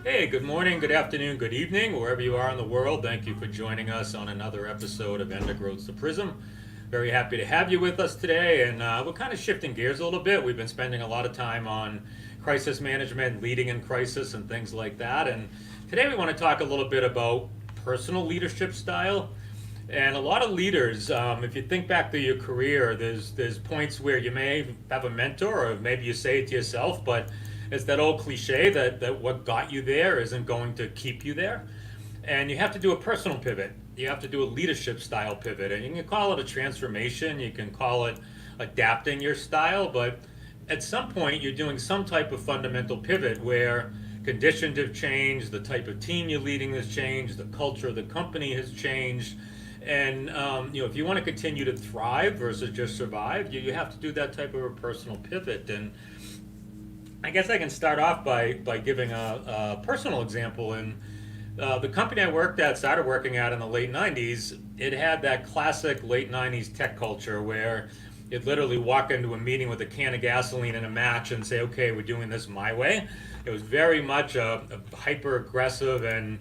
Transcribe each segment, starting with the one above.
Hey, good morning, good afternoon, good evening, wherever you are in the world. Thank you for joining us on another episode of Endergrowth the Prism. Very happy to have you with us today, and we're kind of shifting gears a little bit. We've been spending a lot of time on crisis management, leading in crisis, and things like that. And today we want to talk a little bit about personal leadership style. And a lot of leaders, if you think back to your career, there's points where you may have a mentor, or maybe you say it to yourself, but it's that old cliche that what got you there isn't going to keep you there. And you have to do a personal pivot. You have to do a leadership style pivot. And you can call it a transformation, you can call it adapting your style, but at some point you're doing some type of fundamental pivot where conditions have changed, the type of team you're leading has changed, the culture of the company has changed. And if you want to continue to thrive versus just survive, you have to do that type of a personal pivot. And I guess I can start off by giving a personal example. And the company I worked at, started working at in the late 90s, it had that classic late 90s tech culture where you'd literally walk into a meeting with a can of gasoline and a match and say, okay, we're doing this my way. It was very much a hyper aggressive and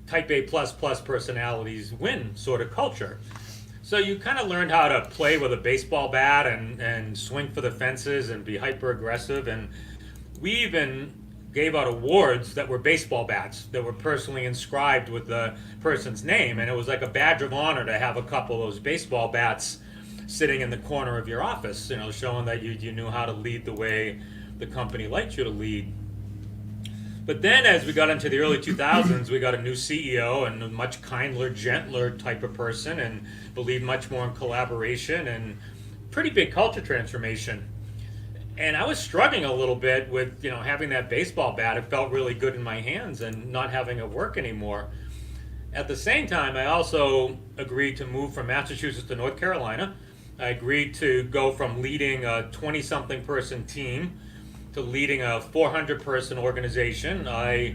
type A plus plus personalities win sort of culture. So you kind of learned how to play with a baseball bat and swing for the fences and be hyper aggressive. And we even gave out awards that were baseball bats that were personally inscribed with the person's name. And it was like a badge of honor to have a couple of those baseball bats sitting in the corner of your office, showing that you knew how to lead the way the company liked you to lead. But then as we got into the early 2000s, we got a new CEO and a much kinder, gentler type of person and believed much more in collaboration and pretty big culture transformation. And I was struggling a little bit with, having that baseball bat. It felt really good in my hands and not having it work anymore. At the same time, I also agreed to move from Massachusetts to North Carolina. I agreed to go from leading a 20-something person team to leading a 400-person organization. I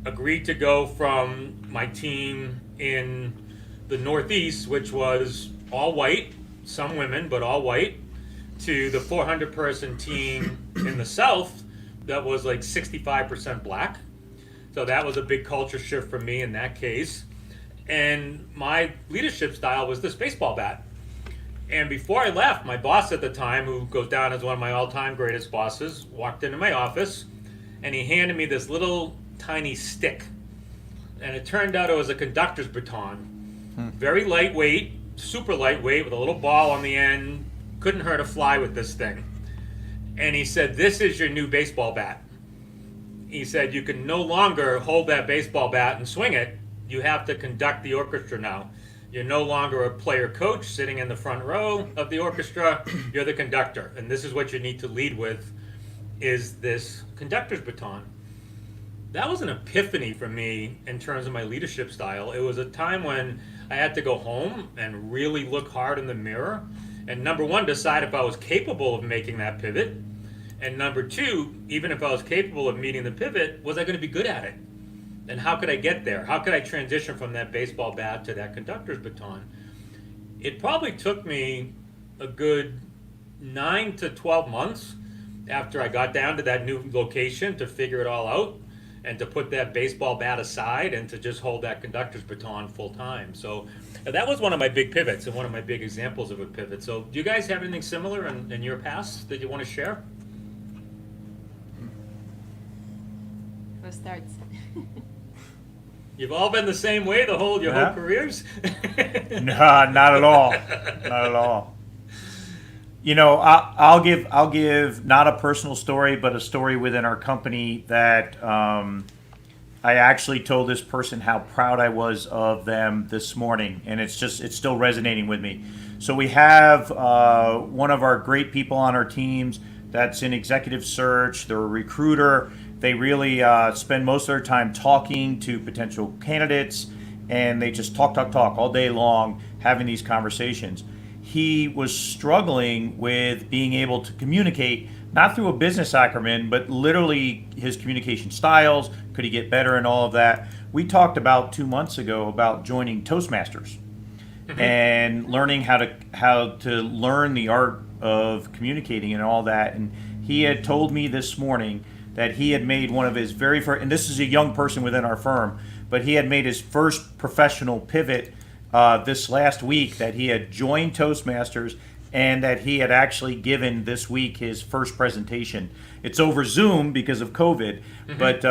agreed to go from my team in the Northeast, which was all white, some women, but all white, to the 400-person team in the South that was like 65% black. So that was a big culture shift for me in that case. And my leadership style was this baseball bat. And before I left, my boss at the time, who goes down as one of my all-time greatest bosses, walked into my office and he handed me this little tiny stick. And it turned out it was a conductor's baton. Very lightweight, super lightweight, with a little ball on the end. Couldn't hurt a fly with this thing. And he said, this is your new baseball bat. He said, you can no longer hold that baseball bat and swing it. You have to conduct the orchestra now. You're no longer a player coach sitting in the front row of the orchestra. You're the conductor. And this is what you need to lead with, is this conductor's baton. That was an epiphany for me in terms of my leadership style. It was a time when I had to go home and really look hard in the mirror. And number one, decide if I was capable of making that pivot. And number two, even if I was capable of meeting the pivot, was I going to be good at it? And how could I get there? How could I transition from that baseball bat to that conductor's baton? It probably took me a good 9 to 12 months after I got down to that new location to figure it all out and to put that baseball bat aside and to just hold that conductor's baton full time. So that was one of my big pivots and one of my big examples of a pivot. So do you guys have anything similar in your past that you want to share? Who starts? You've all been the same way your whole careers? No, not at all. Not at all. I'll give not a personal story, but a story within our company that I actually told this person how proud I was of them this morning, and it's still resonating with me. So we have one of our great people on our teams that's in executive search. They're a recruiter. They really spend most of their time talking to potential candidates, and they just talk all day long, having these conversations. He was struggling with being able to communicate, not through a business acumen, but literally his communication styles. Could he get better and all of that? We talked about 2 months ago about joining Toastmasters and learning how to learn the art of communicating and all that. And he had told me this morning that he had made one of his very first, and this is a young person within our firm, but he had made his first professional pivot this last week, that he had joined Toastmasters and that he had actually given this week his first presentation. It's over Zoom because of COVID, but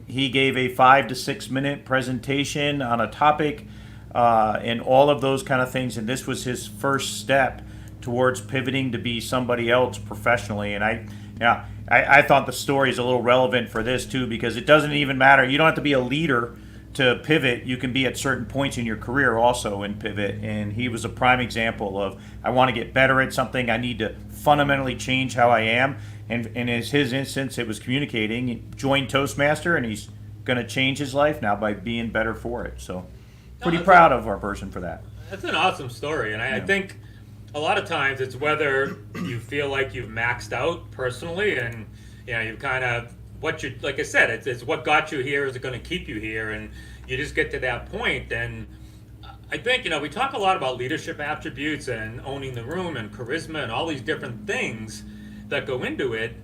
he gave a 5 to 6 minute presentation on a topic and all of those kind of things, and this was his first step towards pivoting to be somebody else professionally. And I thought the story is a little relevant for this too, because it doesn't even matter. You don't have to be a leader to pivot. You can be at certain points in your career also and pivot. And he was a prime example of, I want to get better at something. I need to fundamentally change how I am. And in his instance, it was communicating. He joined Toastmaster, and he's going to change his life now by being better for it. So pretty proud of our person for that. That's an awesome story. And I think a lot of times it's whether you feel like you've maxed out personally, and you've kind of, like I said, it's what got you here, is it going to keep you here, and you just get to that point. And I think we talk a lot about leadership attributes and owning the room and charisma and all these different things that go into it,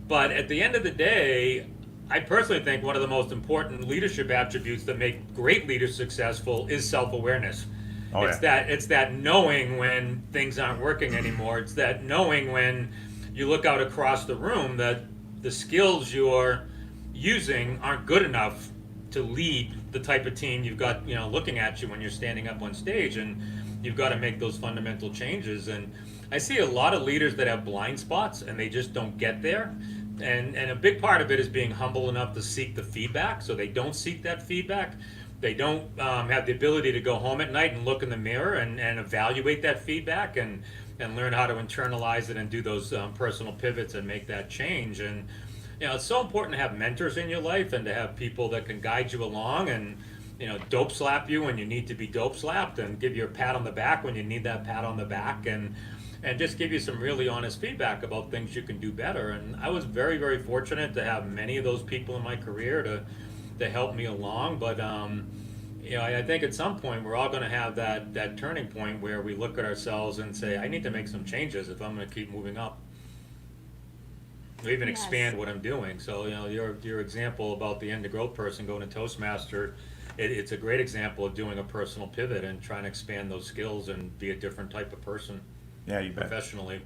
but at the end of the day, I personally think one of the most important leadership attributes that make great leaders successful is self-awareness. It's that knowing when things aren't working anymore. It's that knowing when you look out across the room that the skills you're using aren't good enough to lead the type of team you've got, looking at you when you're standing up on stage, and you've got to make those fundamental changes. And I see a lot of leaders that have blind spots and they just don't get there. And a big part of it is being humble enough to seek the feedback. So they don't seek that feedback. They don't have the ability to go home at night and look in the mirror and evaluate that feedback and learn how to internalize it and do those personal pivots and make that change. And it's so important to have mentors in your life and to have people that can guide you along and dope slap you when you need to be dope slapped, and give you a pat on the back when you need that pat on the back, and just give you some really honest feedback about things you can do better. And I was very, very fortunate to have many of those people in my career to help me along. But I think at some point we're all going to have that turning point where we look at ourselves and say, I need to make some changes if I'm going to keep moving up, or even expand what I'm doing. So your example about the end of growth person going to Toastmaster, it's a great example of doing a personal pivot and trying to expand those skills and be a different type of person. Yeah, you bet. Professionally.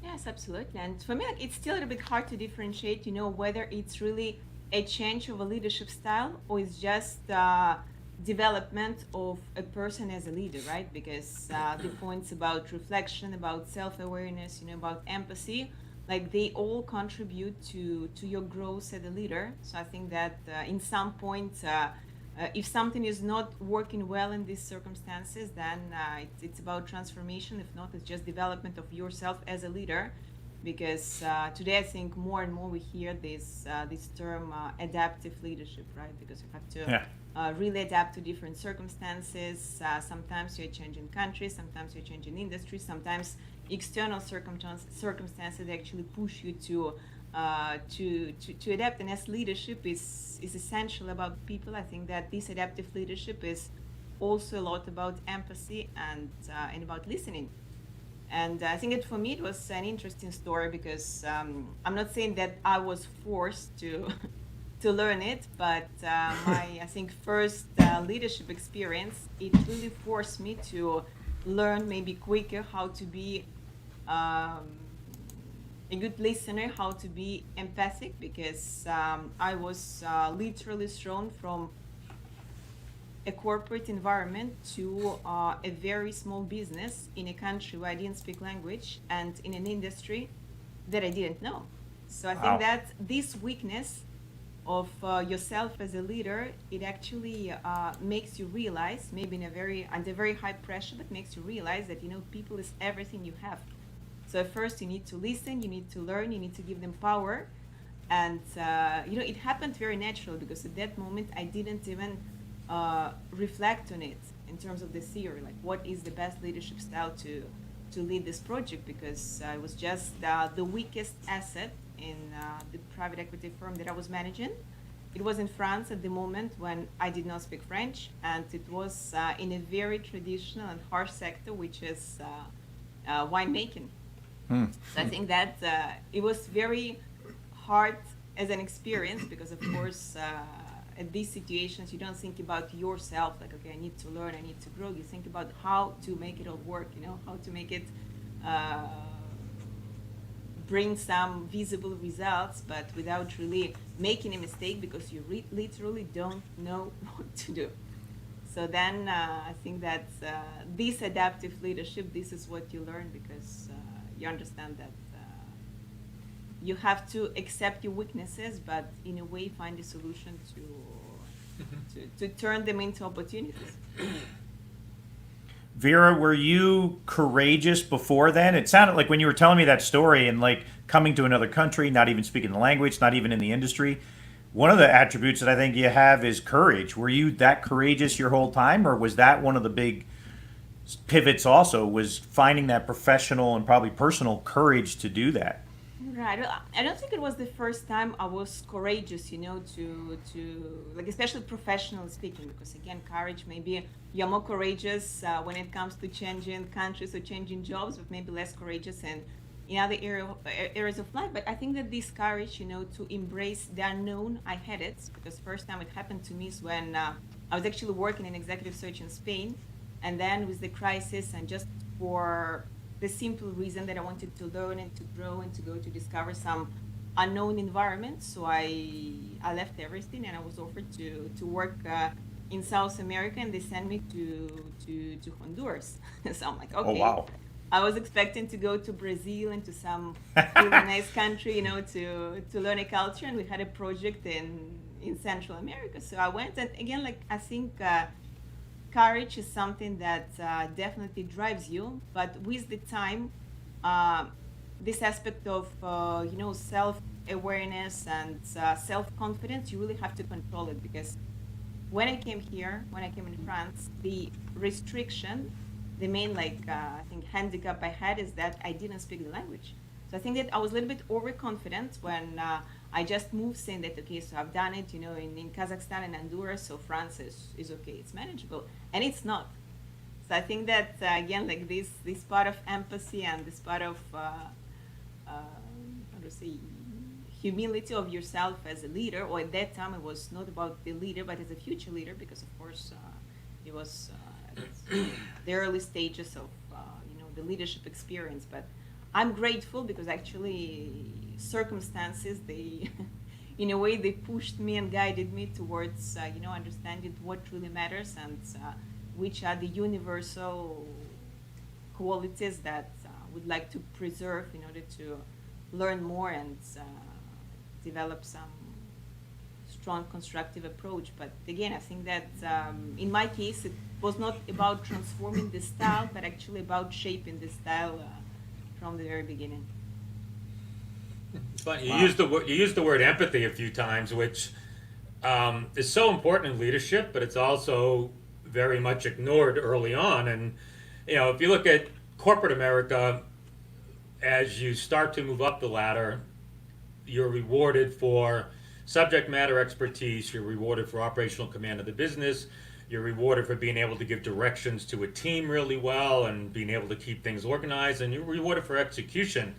Yes, absolutely. And for me, it's still a little bit hard to differentiate, whether it's really a change of a leadership style or it's just development of a person as a leader, right? Because the points about reflection, about self-awareness, about empathy, like they all contribute to your growth as a leader. So I think that in some point, if something is not working well in these circumstances, then it's about transformation. If not, it's just development of yourself as a leader. Because today I think more and more we hear this term adaptive leadership, right? Because you have to really adapt to different circumstances. Sometimes you're changing countries, sometimes you're changing industries, sometimes external circumstances actually push you to adapt. And as leadership is essential about people, I think that this adaptive leadership is also a lot about empathy and about listening. And I think that for me it was an interesting story because I'm not saying that I was forced to learn it, but my I think first leadership experience, it really forced me to learn maybe quicker how to be a good listener, how to be empathic, because I was literally thrown from a corporate environment to a very small business in a country where I didn't speak language and in an industry that I didn't know. So I think that this weakness of yourself as a leader, it actually makes you realize, maybe under very high pressure, but makes you realize that people is everything you have. So at first you need to listen, you need to learn, you need to give them power, and it happened very naturally because at that moment I didn't even reflect on it in terms of the theory, like what is the best leadership style to lead this project, because I was just the weakest asset in the private equity firm that I was managing. It was in France at the moment when I did not speak French, and it was in a very traditional and harsh sector, which is winemaking. So I think that it was very hard as an experience, because of course, at these situations, you don't think about yourself, like, okay, I need to learn, I need to grow. You think about how to make it all work, how to make it bring some visible results, but without really making a mistake, because you literally don't know what to do. So then I think that this adaptive leadership, this is what you learn, because you understand that you have to accept your weaknesses, but in a way find a solution to turn them into opportunities. Vera, were you courageous before then? It sounded like when you were telling me that story and like coming to another country, not even speaking the language, not even in the industry. One of the attributes that I think you have is courage. Were you that courageous your whole time, or was that one of the big pivots also, was finding that professional and probably personal courage to do that? Right. Well, I don't think it was the first time I was courageous, to like, especially professionally speaking, because again, courage, maybe you're more courageous when it comes to changing countries or changing jobs, but maybe less courageous in other areas of life. But I think that this courage, to embrace the unknown, I had it, because first time it happened to me is when I was actually working in executive search in Spain, and then with the crisis, and just for the simple reason that I wanted to learn and to grow and to go to discover some unknown environment. So I left everything, and I was offered to work in South America, and they sent me to Honduras. So I'm like, okay. Oh, wow. I was expecting to go to Brazil and to some really nice country, to learn a culture, and we had a project in Central America. So I went, and again, like, I think courage is something that definitely drives you, but with the time, this aspect of self-awareness and self-confidence, you really have to control it, because when I came in France, the restriction, the main I think handicap I had is that I didn't speak the language. So I think that I was a little bit overconfident when I just moved, saying that, okay, so I've done it, in Kazakhstan and Honduras, so France is okay, it's manageable, and it's not. So I think that again, like this part of empathy and this part of how to say, humility of yourself as a leader, or at that time it was not about the leader, but as a future leader, because of course it was the early stages of the leadership experience. But I'm grateful, because actually circumstances, they in a way they pushed me and guided me towards understanding what really matters, and which are the universal qualities that I would like to preserve in order to learn more and develop some strong constructive approach. But again, I think that in my case, it was not about transforming the style, but actually about shaping the style from the very beginning. It's funny. You used the word empathy a few times, which is so important in leadership, but it's also very much ignored early on. And if you look at corporate America, as you start to move up the ladder, you're rewarded for subject matter expertise, you're rewarded for operational command of the business, you're rewarded for being able to give directions to a team really well and being able to keep things organized, and you're rewarded for execution.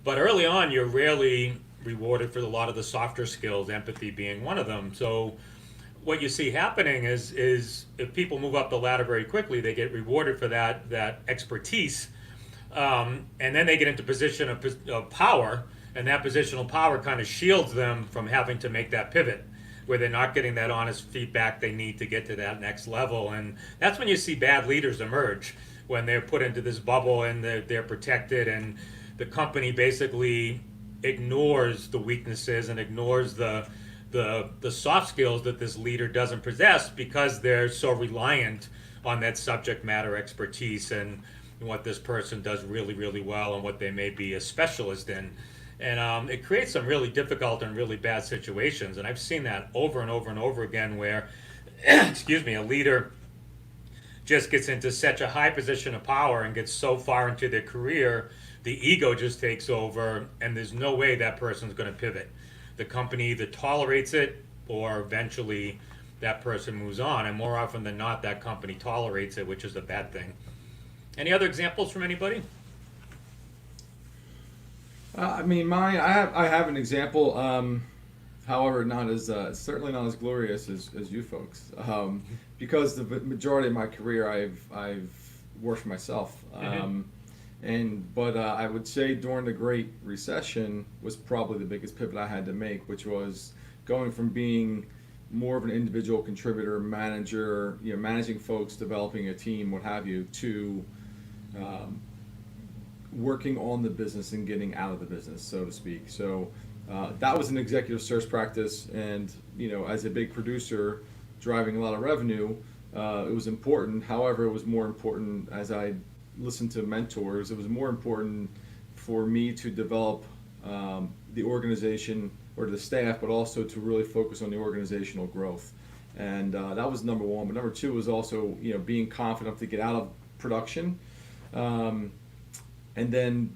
But early on, you're rarely rewarded for a lot of the softer skills, empathy being one of them. So what you see happening is if people move up the ladder very quickly, they get rewarded for that expertise, and then they get into position of power, and that positional power kind of shields them from having to make that pivot, where they're not getting that honest feedback they need to get to that next level. And that's when you see bad leaders emerge, when they're put into this bubble and they're protected, and the company basically ignores the weaknesses and ignores the soft skills that this leader doesn't possess, because they're so reliant on that subject matter expertise and what this person does really, really well and what they may be a specialist in. And it creates some really difficult and really bad situations. And I've seen that over and over and over again, where, a leader just gets into such a high position of power and gets so far into their career, the ego just takes over, and there's no way that person's going to pivot. The company either tolerates it, or eventually that person moves on. And more often than not, that company tolerates it, which is a bad thing. Any other examples from anybody? I have an example. However, not as certainly not as glorious as you folks. Because the majority of my career, I've worked for myself. But I would say during the Great Recession was probably the biggest pivot I had to make, which was going from being more of an individual contributor, manager, managing folks, developing a team, what have you, to working on the business and getting out of the business, so to speak. So that was an executive search practice, and as a big producer driving a lot of revenue, it was important. However, it was more important as I listened to mentors. It was more important for me to develop the organization or the staff, but also to really focus on the organizational growth. And that was number one. But number two was also being confident to get out of production, and then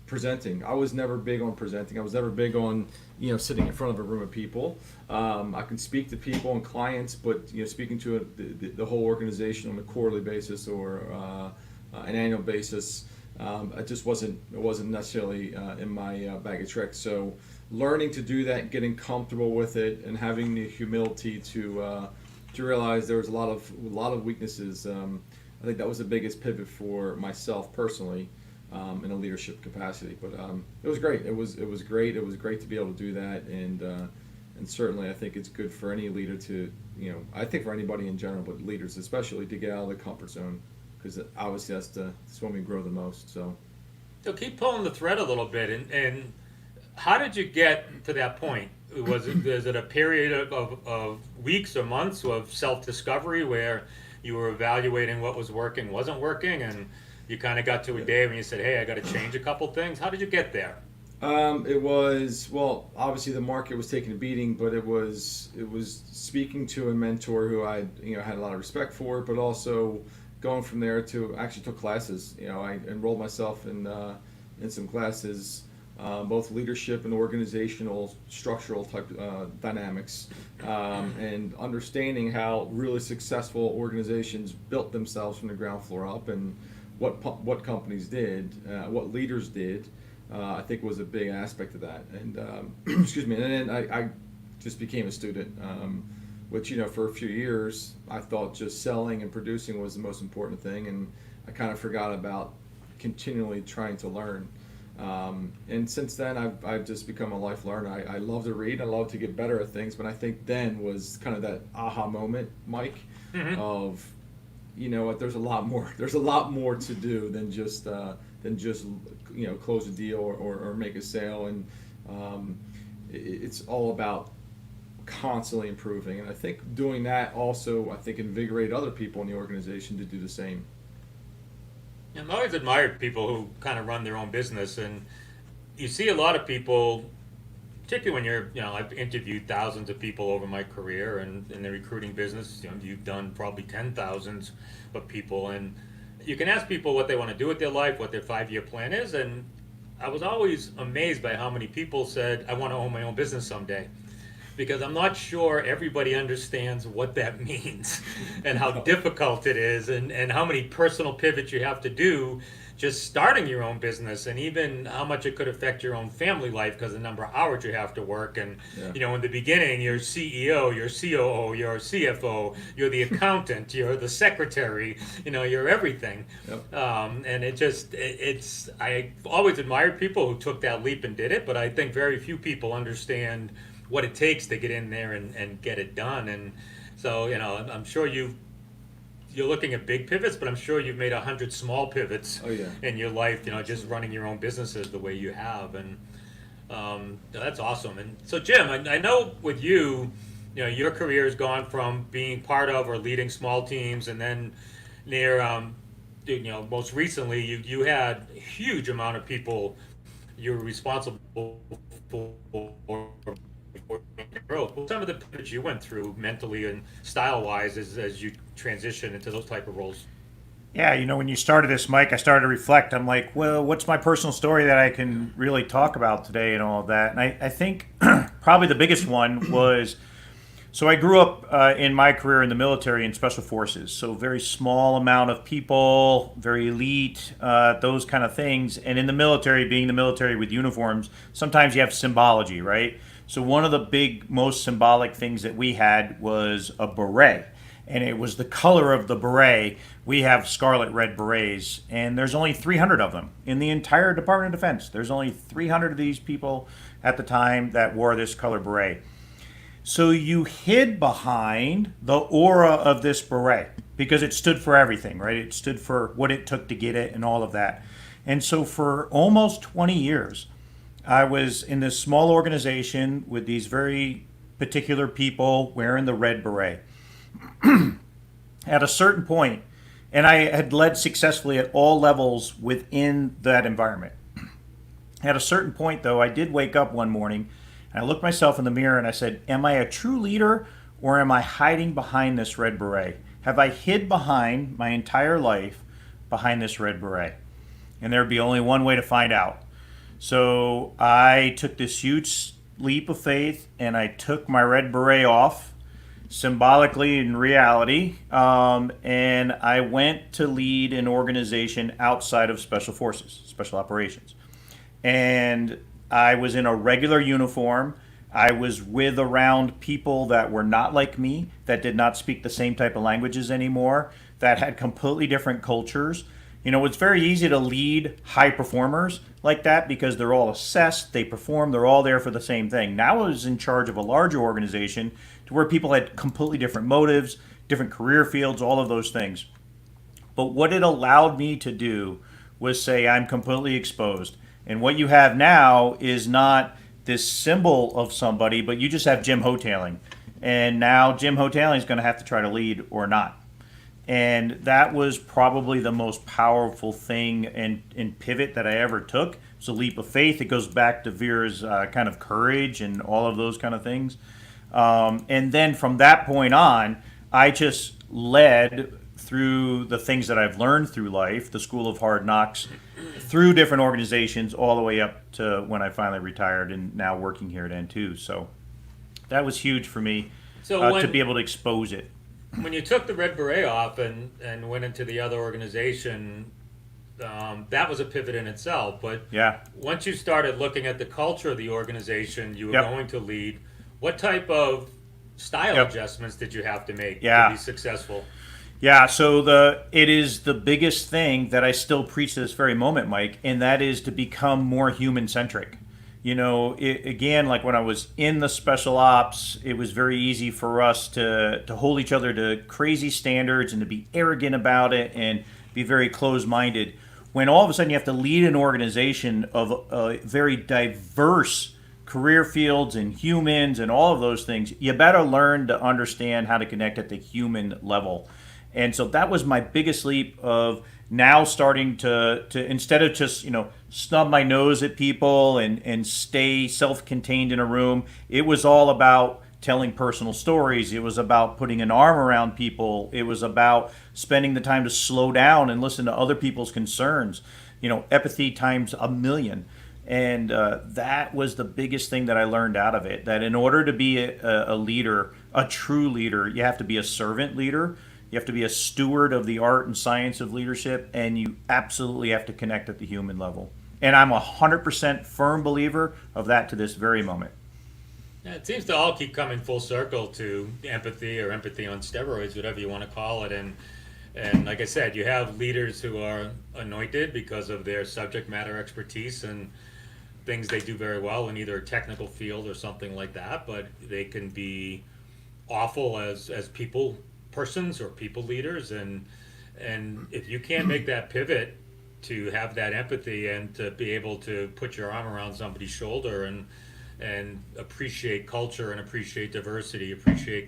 presenting. I was never big on presenting. I was never big on sitting in front of a room of people. I can speak to people and clients, but speaking to the whole organization on a quarterly basis or an annual basis, it just wasn't necessarily in my bag of tricks. So learning to do that, getting comfortable with it, and having the humility to realize there was a lot of weaknesses. I think that was the biggest pivot for myself personally, in a leadership capacity. But it was great. It was great. It was great to be able to do that, and certainly I think it's good for any leader to I think for anybody in general, but leaders especially, to get out of the comfort zone, because obviously that's when we grow the most. So keep pulling the thread a little bit, and how did you get to that point? Was it a period of weeks or months of self-discovery where you were evaluating what was working, wasn't working, and you kind of got to a day when you said, hey, I got to change a couple things? How did you get there? It was, well, obviously the market was taking a beating, but it was speaking to a mentor who I had a lot of respect for, but also going from there to actually took classes. I enrolled myself in some classes, both leadership and organizational structural type dynamics, and understanding how really successful organizations built themselves from the ground floor up, and what companies did, what leaders did. I think was a big aspect of that. And excuse me. And then I just became a student, which for a few years I thought just selling and producing was the most important thing, and I kind of forgot about continually trying to learn. And since then, I've just become a life learner. I love to read. I love to get better at things. But I think then was kind of that aha moment, Mike, of what, there's a lot more. There's a lot more to do than just close a deal or make a sale. And it's all about constantly improving. And I think doing that also, invigorated other people in the organization to do the same. I've always admired people who kind of run their own business, and you see a lot of people, particularly when I've interviewed thousands of people over my career, and in the recruiting business, you've done probably 10,000s of people, and you can ask people what they want to do with their life, what their 5-year plan is, and I was always amazed by how many people said, I want to own my own business someday. Because I'm not sure everybody understands what that means and how difficult it is, and how many personal pivots you have to do just starting your own business, and even how much it could affect your own family life because the number of hours you have to work. And in the beginning, you're CEO, you're COO, you're CFO, you're the accountant, you're the secretary, you're everything. Yep. And I always admired people who took that leap and did it, but I think very few people understand what it takes to get in there and get it done. And so, I'm sure you're looking at big pivots, but I'm sure you've made 100 small pivots in your life, just running your own businesses the way you have. And that's awesome. And so, Jim, I know with you, your career has gone from being part of or leading small teams, and then most recently you had a huge amount of people you were responsible for growth. What some of the pivots you went through mentally and style-wise as you transition into those type of roles? Yeah, when you started this, Mike, I started to reflect. I'm like, well, what's my personal story that I can really talk about today and all of that? And I think probably the biggest one was, so I grew up in my career in the military and special forces. So very small amount of people, very elite, those kind of things. And in the military, being the military with uniforms, sometimes you have symbology, right? So one of the big, most symbolic things that we had was a beret. And it was the color of the beret. We have scarlet red berets, and there's only 300 of them in the entire Department of Defense. There's only 300 of these people at the time that wore this color beret. So you hid behind the aura of this beret because it stood for everything, right? It stood for what it took to get it and all of that. And so for almost 20 years, I was in this small organization with these very particular people wearing the red beret. At a certain point, and I had led successfully at all levels within that environment. At a certain point, though, I did wake up one morning and I looked myself in the mirror and I said, am I a true leader or am I hiding behind this red beret? Have I hid behind my entire life behind this red beret? And there'd be only one way to find out. So I took this huge leap of faith and I took my red beret off, symbolically in reality, and I went to lead an organization outside of Special Forces, Special Operations. And I was in a regular uniform. I was with around people that were not like me, that did not speak the same type of languages anymore, that had completely different cultures. You know, it's very easy to lead high performers like that because they're all assessed, they perform, they're all there for the same thing. Now I was in charge of a larger organization to where people had completely different motives, different career fields, all of those things. But what it allowed me to do was say, I'm completely exposed. And what you have now is not this symbol of somebody, but you just have Jim Hotailing. And now Jim Hotailing is going to have to try to lead or not. And that was probably the most powerful thing and pivot that I ever took. It's a leap of faith. It goes back to Vera's kind of courage and all of those kind of things. And then from that point on, I just led through the things that I've learned through life, the School of Hard Knocks, through different organizations, all the way up to when I finally retired and now working here at N2. So that was huge for me to be able to expose it. When you took the red beret off and went into the other organization, that was a pivot in itself. But yeah, once you started looking at the culture of the organization you were Yep. going to lead, what type of style Yep. adjustments did you have to make Yeah. to be successful? Yeah, so it is the biggest thing that I still preach to this very moment, Mike, and that is to become more human centric. You know, again, like when I was in the special ops, it was very easy for us to hold each other to crazy standards and to be arrogant about it and be very closed-minded. When all of a sudden you have to lead an organization of very diverse career fields and humans and all of those things, you better learn to understand how to connect at the human level. And so that was my biggest leap of now starting to instead of just, snub my nose at people and stay self-contained in a room, it was all about telling personal stories. It was about putting an arm around people. It was about spending the time to slow down and listen to other people's concerns. Empathy times a million. And that was the biggest thing that I learned out of it, that in order to be a leader, a true leader, you have to be a servant leader. You have to be a steward of the art and science of leadership, and you absolutely have to connect at the human level. And I'm 100% firm believer of that to this very moment. Yeah, it seems to all keep coming full circle to empathy or empathy on steroids, whatever you want to call it. And like I said, you have leaders who are anointed because of their subject matter expertise and things they do very well in either a technical field or something like that, but they can be awful as people persons or people leaders, and if you can't make that pivot to have that empathy and to be able to put your arm around somebody's shoulder and appreciate culture and appreciate diversity, appreciate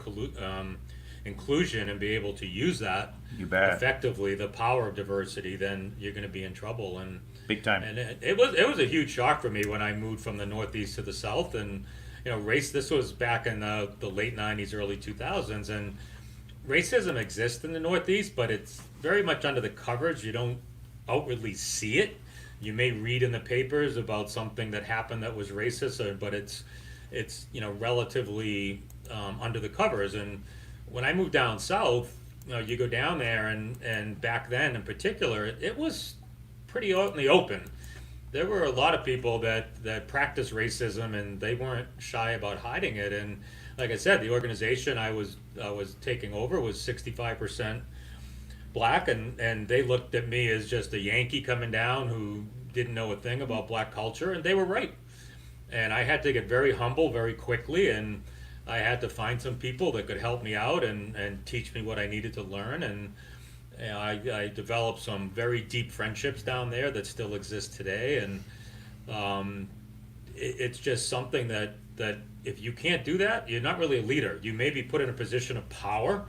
inclusion, and be able to use that effectively, the power of diversity, then you're going to be in trouble. And big time. And it was a huge shock for me when I moved from the Northeast to the South, and race. This was back in the late '90s, early 2000s, and racism exists in the Northeast, but it's very much under the covers. You don't outwardly see it. You may read in the papers about something that happened that was racist, but it's relatively under the covers. And when I moved down south, you go down there, and back then in particular, it was pretty out in the open there were a lot of people that practice racism, and they weren't shy about hiding it. And like I said, the organization I was taking over was 65% black, and they looked at me as just a Yankee coming down who didn't know a thing about black culture, and they were right. And I had to get very humble very quickly, and I had to find some people that could help me out and teach me what I needed to learn. And I developed some very deep friendships down there that still exist today. And it's just something that if you can't do that, you're not really a leader. You may be put in a position of power,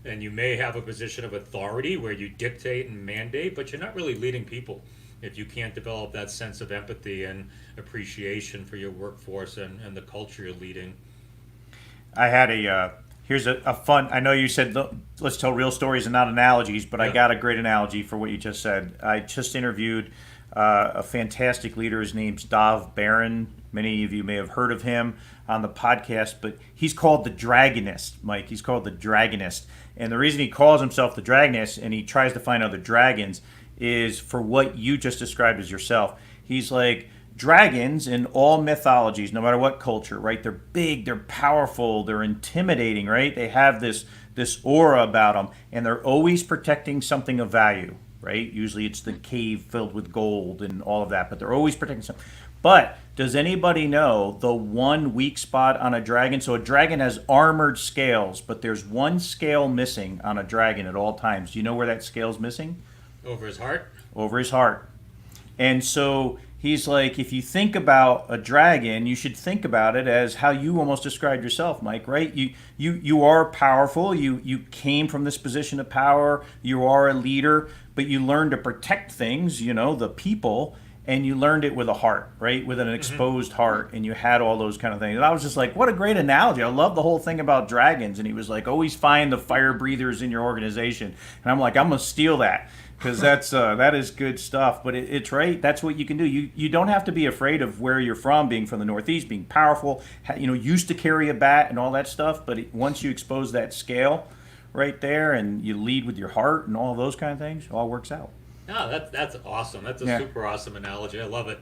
and you may have a position of authority where you dictate and mandate, but you're not really leading people if you can't develop that sense of empathy and appreciation for your workforce and the culture you're leading. I had here's a fun, I know you said let's tell real stories and not analogies, but I got a great analogy for what you just said. I just interviewed a fantastic leader. His name's Dov Baron. Many of you may have heard of him on the podcast, but he's called the Dragonist, Mike. He's called the Dragonist. And the reason he calls himself the Dragonist, and he tries to find other dragons, is for what you just described as yourself. He's like, dragons in all mythologies, no matter what culture, right? They're big, they're powerful, they're intimidating, right? They have this aura about them, and they're always protecting something of value, right? Usually it's the cave filled with gold and all of that, but they're always protecting something. But does anybody know the one weak spot on a dragon? So a dragon has armored scales, but there's one scale missing on a dragon at all times. Do you know where that scale's missing? Over his heart? Over his heart. And so he's like, if you think about a dragon, you should think about it as how you almost described yourself, Mike, right? You are powerful. You came from this position of power. You are a leader, but you learned to protect things, the people, and you learned it with a heart, right? With an exposed heart, and you had all those kind of things. And I was just like, what a great analogy. I love the whole thing about dragons. And he was like, always find the fire breathers in your organization. And I'm like, I'm going to steal that. Because that is good stuff, but it's right. That's what you can do. You don't have to be afraid of where you're from, being from the Northeast, being powerful, used to carry a bat and all that stuff. But once you expose that scale right there, and you lead with your heart and all those kind of things, it all works out. No, that's awesome. That's a super awesome analogy. I love it.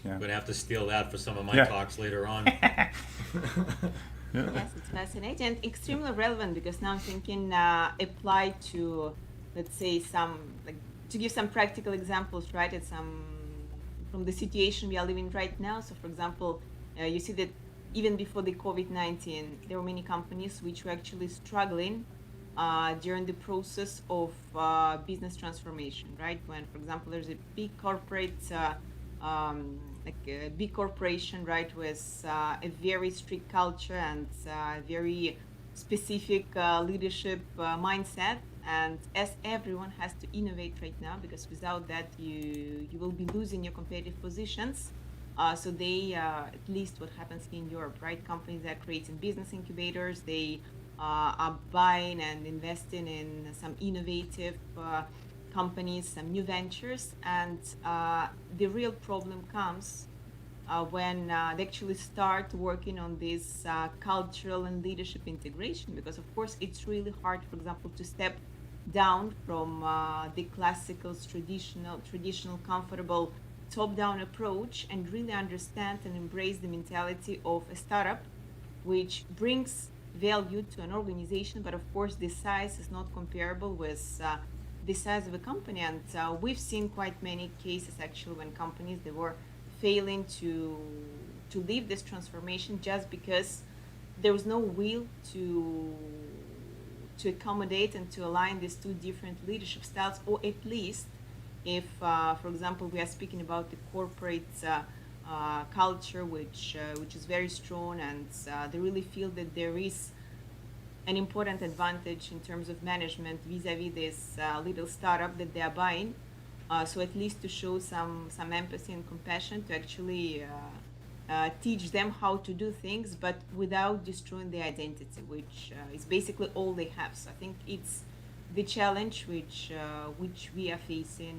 Yeah. I'm going to have to steal that for some of my talks later on. Yes, it's fascinating and extremely relevant, because now I'm thinking applied to, let's say, to give some practical examples, right? It's from the situation we are living right now. So, for example, you see that even before the COVID-19, there were many companies which were actually struggling during the process of business transformation, right? When, for example, there's a big corporate, like a big corporation, right, with a very strict culture and very specific leadership mindset. And as everyone has to innovate right now, because without that you will be losing your competitive positions. So they, at least what happens in Europe, right? Companies that are creating business incubators, they are buying and investing in some innovative companies, some new ventures. And the real problem comes when they actually start working on this cultural and leadership integration, because of course it's really hard, for example, to step down from the classical, traditional, comfortable top-down approach and really understand and embrace the mentality of a startup, which brings value to an organization, but of course the size is not comparable with the size of a company. And we've seen quite many cases actually when companies, they were failing to leave this transformation just because there was no will to accommodate and to align these two different leadership styles, or at least if, for example, we are speaking about the corporate culture, which is very strong, and they really feel that there is an important advantage in terms of management vis-a-vis this little startup that they are buying. So at least to show some empathy and compassion, to actually teach them how to do things, but without destroying their identity, which is basically all they have. So I think it's the challenge which we are facing,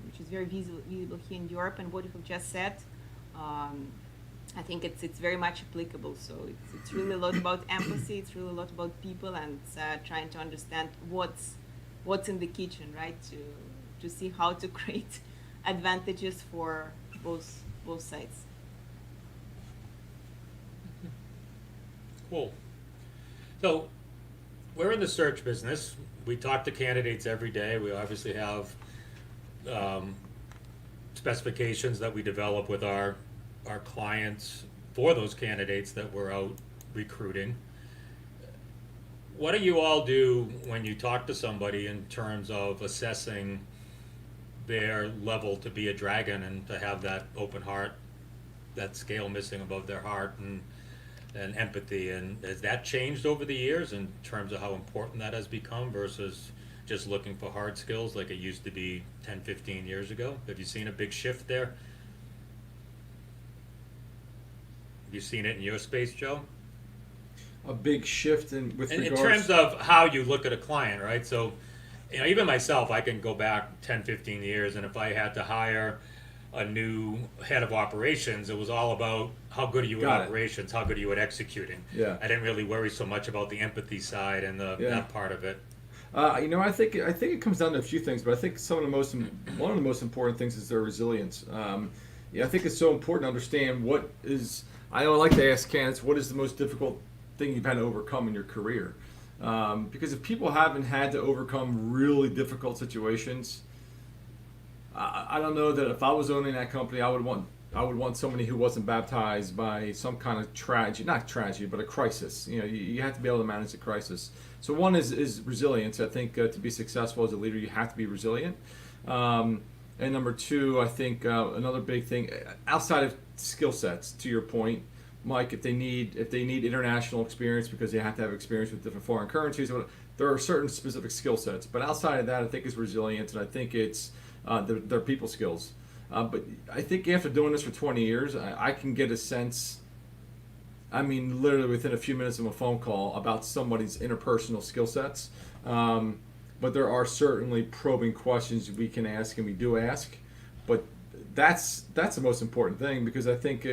which is very visible here in Europe. And what you have just said, I think it's very much applicable. So it's really a lot about empathy. It's really a lot about people, and trying to understand what's in the kitchen, right? To see how to create advantages for both sides. Cool. So we're in the search business. We talk to candidates every day. We obviously have specifications that we develop with our clients for those candidates that we're out recruiting. What do you all do when you talk to somebody in terms of assessing their level to be a dragon and to have that open heart, that scale missing above their heart, and empathy? And has that changed over the years in terms of how important that has become versus just looking for hard skills like it used to be 10, 15 years ago? Have you seen a big shift there? Have you seen it in your space, Joe? A big shift in In terms of how you look at a client, right? So, even myself, I can go back 10, 15 years, and if I had to hire a new head of operations, it was all about how good are you at operations, how good are you at executing. Yeah. I didn't really worry so much about the empathy side and that part of it. I think it comes down to a few things, but I think one of the most important things is their resilience. I think it's so important to understand what is. I like to ask candidates, what is the most difficult thing you've had to overcome in your career? Because if people haven't had to overcome really difficult situations, I don't know that if I was owning that company, I would want somebody who wasn't baptized by some kind of not tragedy, but a crisis. You have to be able to manage a crisis. So one is resilience. I think to be successful as a leader, you have to be resilient. And number two, I think another big thing outside of skill sets, to your point, Mike, if they need international experience because they have to have experience with different foreign currencies, there are certain specific skill sets. But outside of that, I think it's resilience, and I think it's their people skills. But I think after doing this for 20 years, I can get a sense, literally within a few minutes of a phone call, about somebody's interpersonal skill sets. But there are certainly probing questions we can ask, and we do ask. But that's the most important thing, because I think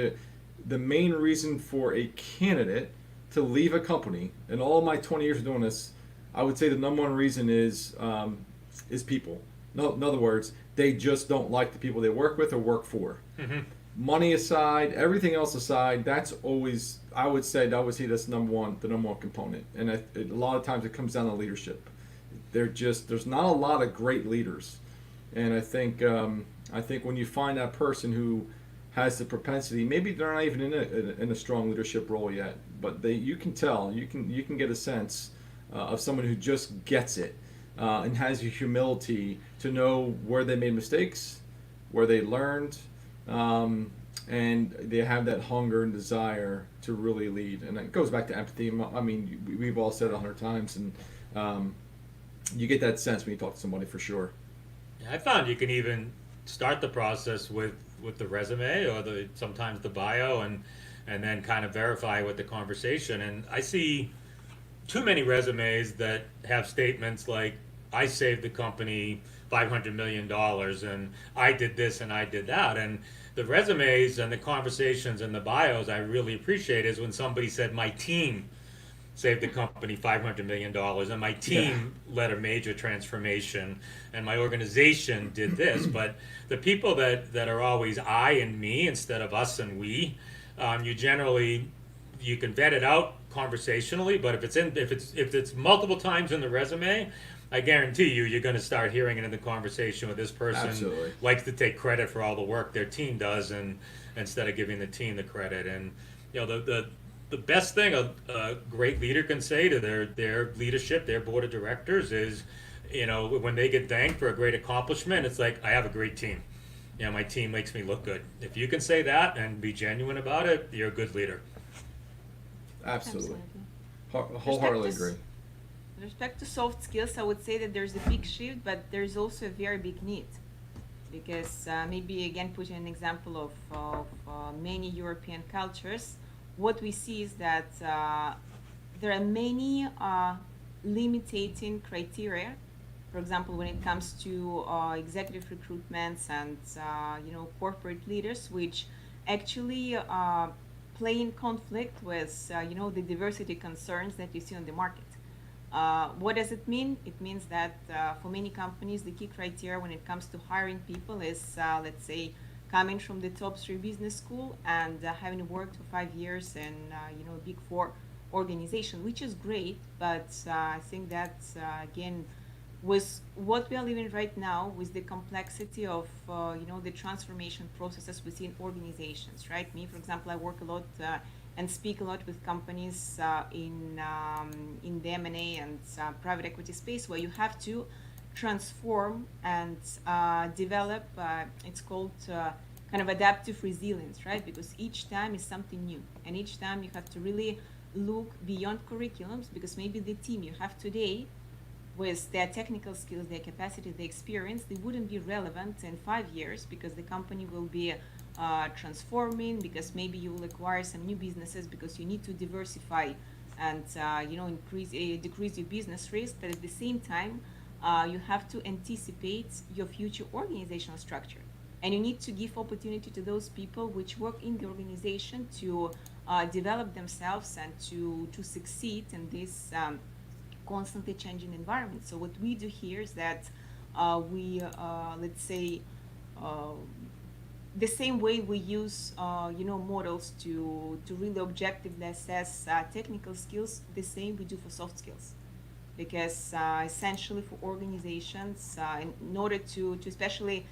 the main reason for a candidate to leave a company, in all my 20 years of doing this, I would say the number one reason is people. No, in other words, they just don't like the people they work with or work for. Mm-hmm. Money aside, everything else aside, that's always, I would say that's the number one component. And a lot of times it comes down to leadership. There's not a lot of great leaders. And I think when you find that person who has the propensity, maybe they're not even in a strong leadership role yet, but you can tell, you can get a sense of someone who just gets it and has the humility to know where they made mistakes, where they learned, and they have that hunger and desire to really lead. And it goes back to empathy. We've all said it 100 times, and you get that sense when you talk to somebody, for sure. Yeah, I found you can even start the process with the resume or sometimes the bio, and then kind of verify with the conversation. And I see too many resumes that have statements like, I saved the company $500 million and I did this and I did that. And the resumes and the conversations and the bios I really appreciate is when somebody said, my team saved the company $500 million and my team led a major transformation and my organization did this. But the people that are always I and me instead of us and we, you can vet it out conversationally, but if it's multiple times in the resume, I guarantee you're going to start hearing it in the conversation with this person. Absolutely. Likes to take credit for all the work their team does, and instead of giving the team the credit. And the best thing a great leader can say to their leadership, their board of directors, is, when they get thanked for a great accomplishment, it's like, I have a great team. My team makes me look good. If you can say that and be genuine about it, you're a good leader. Absolutely. Wholeheartedly agree. With respect to soft skills, I would say that there's a big shift, but there's also a very big need. Because maybe, again, putting an example of many European cultures, what we see is that there are many limiting criteria. For example, when it comes to executive recruitments and corporate leaders, which actually play in conflict with the diversity concerns that you see on the market. What does it mean? It means that for many companies, the key criteria when it comes to hiring people is, let's say, coming from the top 3 business school and having worked for 5 years in a big 4 organization, which is great. But I think that again, with what we are living right now, with the complexity of the transformation processes within organizations, right? Me, for example, I work a lot and speak a lot with companies in the M&A and private equity space, where you have to transform and develop. It's called kind of adaptive resilience, right? Because each time is something new, and each time you have to really look beyond curriculums, because maybe the team you have today, with their technical skills, their capacity, their experience, they wouldn't be relevant in 5 years, because the company will be transforming, because maybe you will acquire some new businesses, because you need to diversify and decrease your business risk. But at the same time, you have to anticipate your future organizational structure, and you need to give opportunity to those people which work in the organization to develop themselves and to succeed in this constantly changing environment. So what we do here is that we let's say the same way we use models to really objectively assess technical skills, the same we do for soft skills. Because essentially for organizations, in order to especially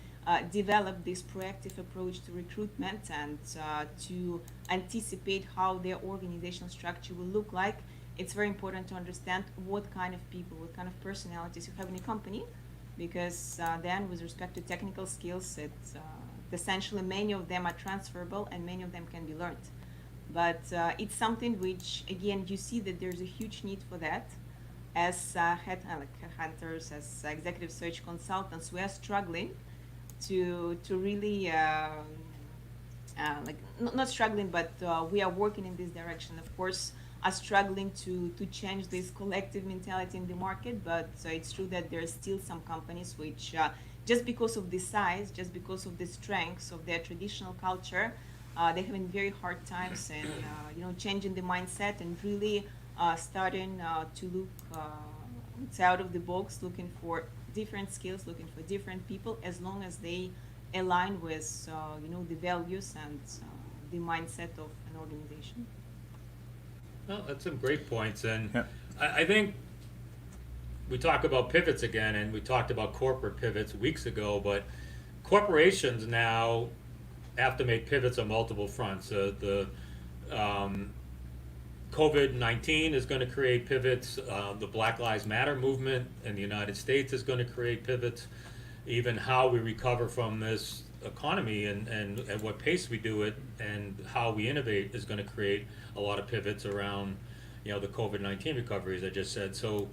develop this proactive approach to recruitment and to anticipate how their organizational structure will look like, it's very important to understand what kind of people, what kind of personalities you have in a company, because then with respect to technical skills, it's essentially many of them are transferable and many of them can be learned. But it's something which, again, you see that there's a huge need for that. As headhunters, as executive search consultants, we are struggling to really not struggling, but we are working in this direction. Of course, are struggling to change this collective mentality in the market, but it's true that there are still some companies which, just because of the size, just because of the strengths of their traditional culture, they're having very hard times in changing the mindset and really starting to look out of the box, looking for different skills, looking for different people, as long as they align with the values and the mindset of an organization. Well, that's some great points, and Yeah. I think we talk about pivots again, and we talked about corporate pivots weeks ago, but corporations now have to make pivots on multiple fronts. The COVID-19 is going to create pivots. The Black Lives Matter movement in the United States is going to create pivots. Even how we recover from this economy and at what pace we do it and how we innovate is going to create a lot of pivots around the COVID-19 recovery, as I just said. So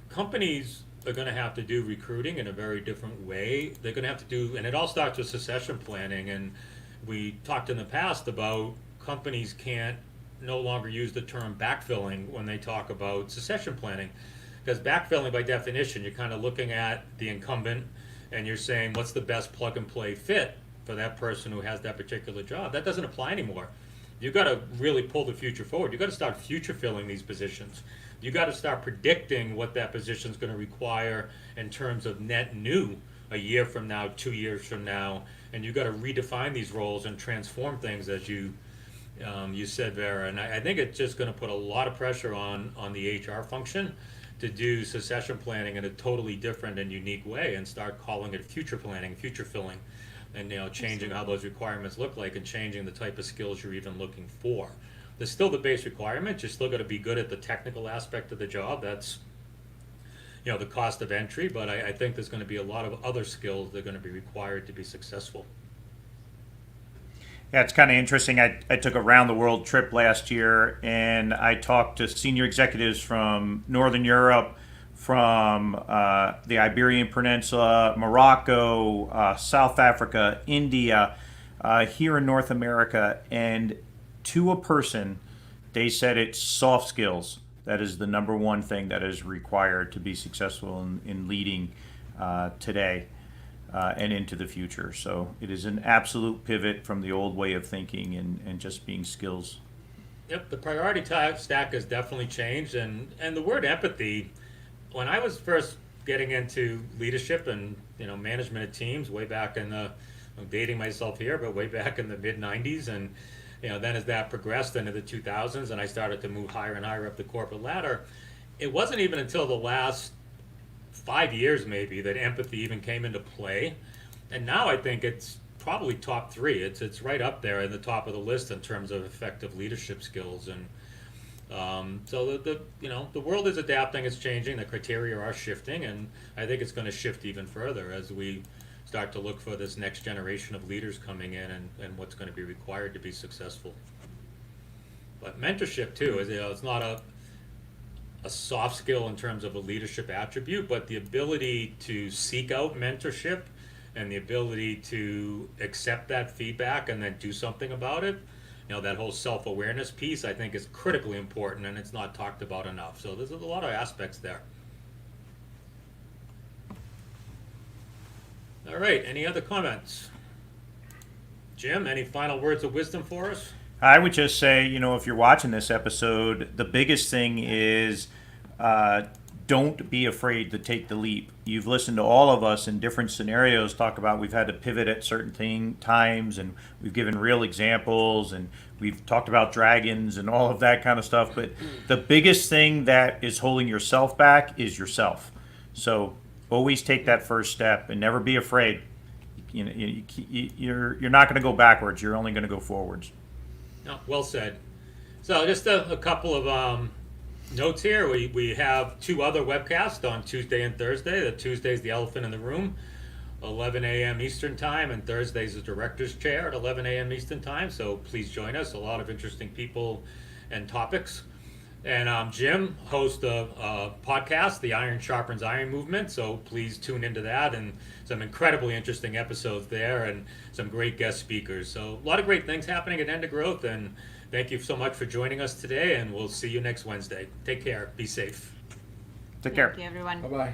companies are going to have to do recruiting in a very different way. They're going to have to do, and it all starts with succession planning. And we talked in the past about companies can't no longer use the term backfilling when they talk about succession planning, because backfilling by definition, you're kind of looking at the incumbent and you're saying what's the best plug and play fit for that person who has that particular job. That doesn't apply anymore. You got to really pull the future forward. You got to start future filling these positions. You got to start predicting what that position is going to require in terms of net new a year from now, 2 years from now, and you got to redefine these roles and transform things, as you said, Vera. And I think it's just going to put a lot of pressure on the HR function to do succession planning in a totally different and unique way, and start calling it future planning, future filling, and changing how those requirements look like, and changing the type of skills you're even looking for. There's still the base requirement. You're still got to be good at the technical aspect of the job. That's the cost of entry, but I think there's going to be a lot of other skills that are going to be required to be successful. Yeah, it's kind of interesting. I took a round the world trip last year, and I talked to senior executives from Northern Europe, from the Iberian Peninsula, Morocco, South Africa, India, here in North America, and to a person, they said it's soft skills that is the number one thing that is required to be successful in leading today. And into the future. So it is an absolute pivot from the old way of thinking and just being skills. Yep, the priority stack has definitely changed, and the word empathy, when I was first getting into leadership and management of teams way back in the I'm dating myself here, but way back in the mid 90s. And, then as that progressed into the 2000s and I started to move higher and higher up the corporate ladder, it wasn't even until the last 5 years maybe that empathy even came into play. And now I think it's probably top three. It's right up there in the top of the list in terms of effective leadership skills. And so the world is adapting, it's changing, the criteria are shifting, and I think it's going to shift even further as we start to look for this next generation of leaders coming in and what's going to be required to be successful. But mentorship too is, it's not a soft skill in terms of a leadership attribute, but the ability to seek out mentorship and the ability to accept that feedback and then do something about it. That whole self-awareness piece I think is critically important, and it's not talked about enough. So there's a lot of aspects there. All right, any other comments? Jim, any final words of wisdom for us? I would just say, if you're watching this episode, the biggest thing is don't be afraid to take the leap. You've listened to all of us in different scenarios talk about we've had to pivot at certain times, and we've given real examples, and we've talked about dragons and all of that kind of stuff. But the biggest thing that is holding yourself back is yourself. So always take that first step and never be afraid. You're not going to go backwards. You're only going to go forwards. No, well said. So just a couple of notes here. We have two other webcasts on Tuesday and Thursday. The Tuesday's the Elephant in the Room, 11 a.m. Eastern Time, and Thursday's the Director's Chair at 11 a.m. Eastern Time. So please join us. A lot of interesting people and topics. And Jim hosts a podcast, the Iron Sharpens Iron Movement. So please tune into that, and some incredibly interesting episodes there, and some great guest speakers. So a lot of great things happening at End of Growth, and thank you so much for joining us today, and we'll see you next Wednesday. Take care. Be safe. Take care. Thank you, everyone. Bye-bye. Bye.